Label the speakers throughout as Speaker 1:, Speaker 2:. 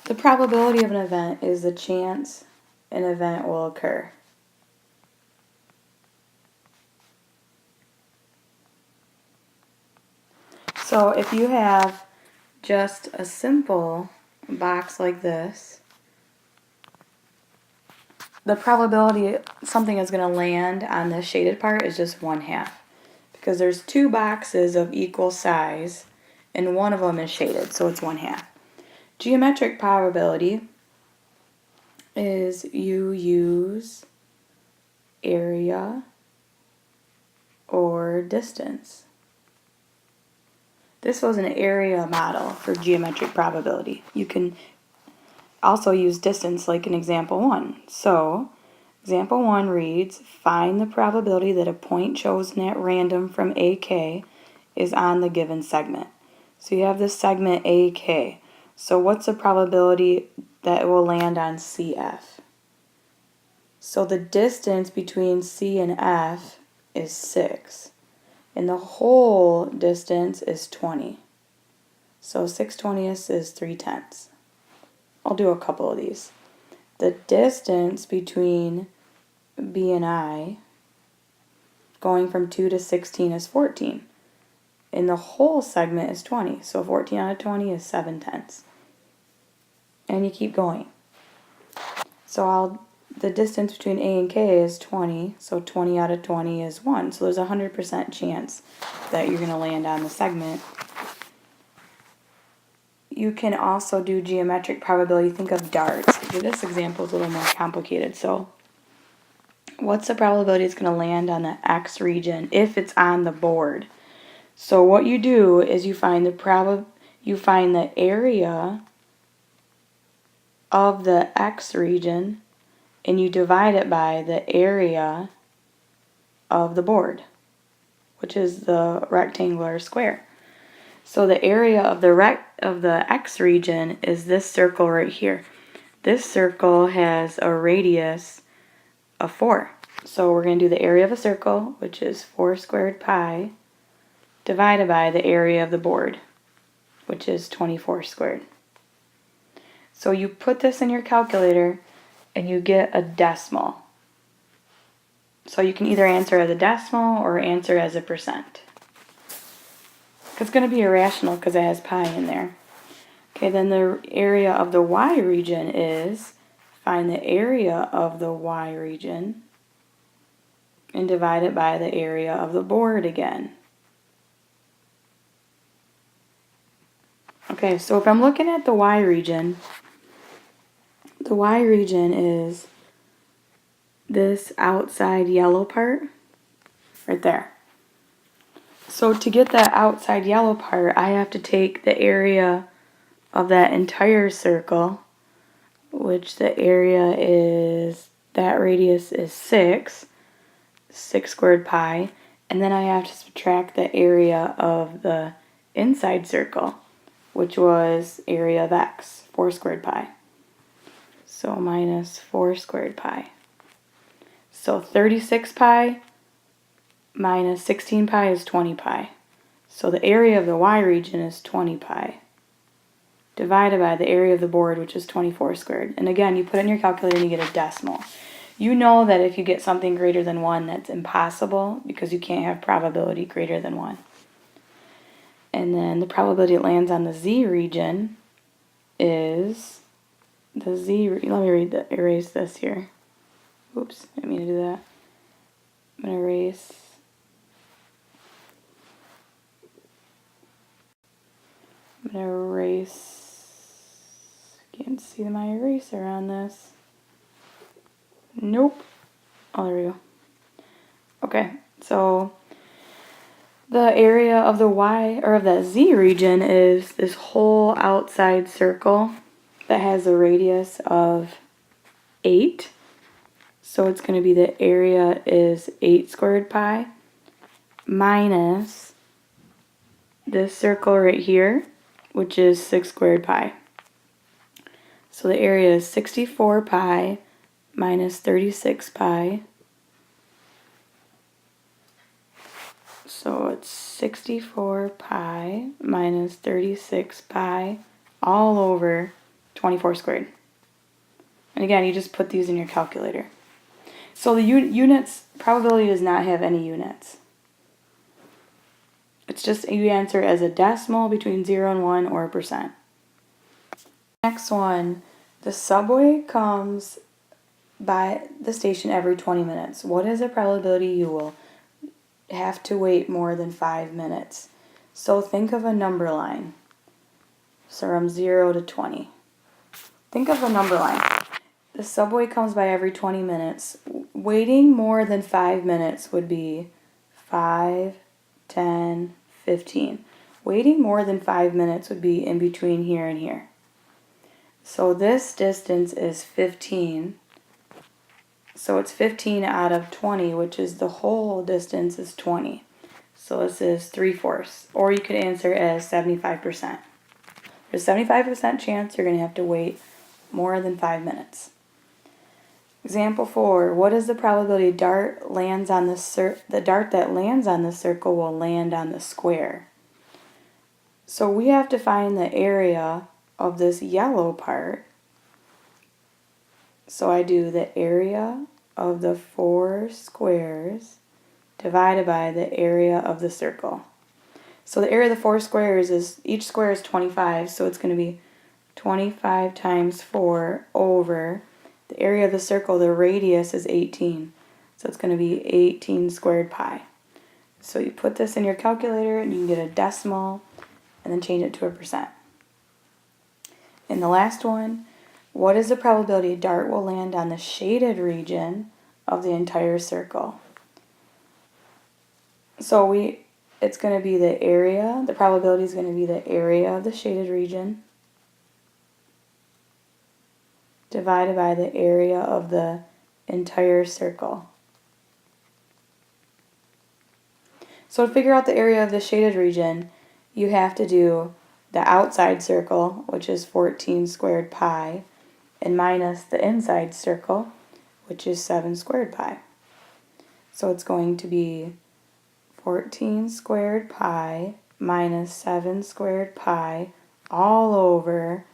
Speaker 1: The probability of an event is the chance an event will occur. So if you have just a simple box like this, the probability something is going to land on this shaded part is just 1/2. Because there's two boxes of equal size and one of them is shaded, so it's 1/2. Geometric probability is you use area or distance. This was an area model for geometric probability. You can also use distance like in example 1. So, example 1 reads, find the probability that a point chosen at random from AK is on the given segment. So you have this segment AK. So what's the probability that it will land on CF? So the distance between C and F is 6. And the whole distance is 20. So 6/20 is 3/10. I'll do a couple of these. The distance between B and I, going from 2 to 16 is 14. And the whole segment is 20. So 14 out of 20 is 7/10. And you keep going. So the distance between A and K is 20. So 20 out of 20 is 1. So there's a 100% chance that you're going to land on the segment. You can also do geometric probability. Think of darts. This example is a little more complicated. So what's the probability it's going to land on the X region if it's on the board? So what you do is you find the area of the X region and you divide it by the area of the board, which is the rectangular square. So the area of the X region is this circle right here. This circle has a radius of 4. So we're going to do the area of a circle, which is 4 squared pi, divided by the area of the board, which is 24 squared. So you put this in your calculator and you get a decimal. So you can either answer as a decimal or answer as a percent. It's going to be irrational because it has pi in there. Okay, then the area of the Y region is, find the area of the Y region and divide it by the area of the board again. Okay, so if I'm looking at the Y region is this outside yellow part right there. So to get that outside yellow part, I have to take the area of that entire circle, which the area is, that radius is 6 squared pi, and then I have to subtract the area of the inside circle, which was area of X, 4 squared pi. So minus 4 squared pi. So 36 pi minus 16 pi is 20 pi. So the area of the Y region is 20 pi divided by the area of the board, which is 24 squared. And again, you put it in your calculator and you get a decimal. You know that if you get something greater than 1, that's impossible because you can't have probability greater than 1. And then the probability it lands on the Z region is the Z. Let me erase this here. Oops, I didn't mean to do that. I'm going to erase. Can't see my eraser on this. Nope. Oh, there we go. Okay, so the area of the Y, or of the Z region, is this whole outside circle that has a radius of 8. So it's going to be the area is 8 squared pi minus this circle right here, which is 6 squared pi. So the area is 64 pi minus 36 pi. So it's 64 pi minus 36 pi all over 24 squared. And again, you just put these in your calculator. So the units, probability does not have any units. It's just you answer as a decimal between 0 and 1 or a percent. Next one, the subway comes by the station every 20 minutes. What is the probability you will have to wait more than 5 minutes? So think of a number line. So from 0 to 20. Think of a number line. The subway comes by every 20 minutes. Waiting more than 5 minutes would be 5, 10, 15. Waiting more than 5 minutes would be in between here and here. So this distance is 15. So it's 15 out of 20, which is the whole distance is 20. So this is 3/4. Or you could answer as 75%. There's a 75% chance you're going to have to wait more than 5 minutes. Example 4. What is the probability the dart that lands on the circle will land on the square? So we have to find the area of this yellow part. So I do the area of the 4 squares divided by the area of the circle. So the area of the 4 squares is, each square is 25, so it's going to be 25 times 4 over the area of the circle, the radius is 18. So it's going to be 18 squared pi. So you put this in your calculator and you can get a decimal and then change it to a percent. And the last one, what is the probability a dart will land on the shaded region of the entire circle? So it's going to be the area, the probability is going to be the area of the shaded region divided by the area of the entire circle. So to figure out the area of the shaded region, you have to do the outside circle, which is 14 squared pi, and minus the inside circle, which is 7 squared pi. So it's going to be 14 squared pi minus 7 squared pi all over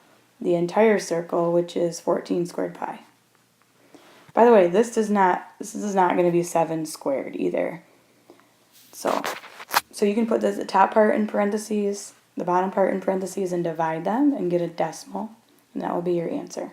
Speaker 1: the entire circle, which is 14 squared pi. By the way, this is not going to be 7 squared either. So you can put the top part in parentheses, the bottom part in parentheses, and divide them and get a decimal, and that will be your answer.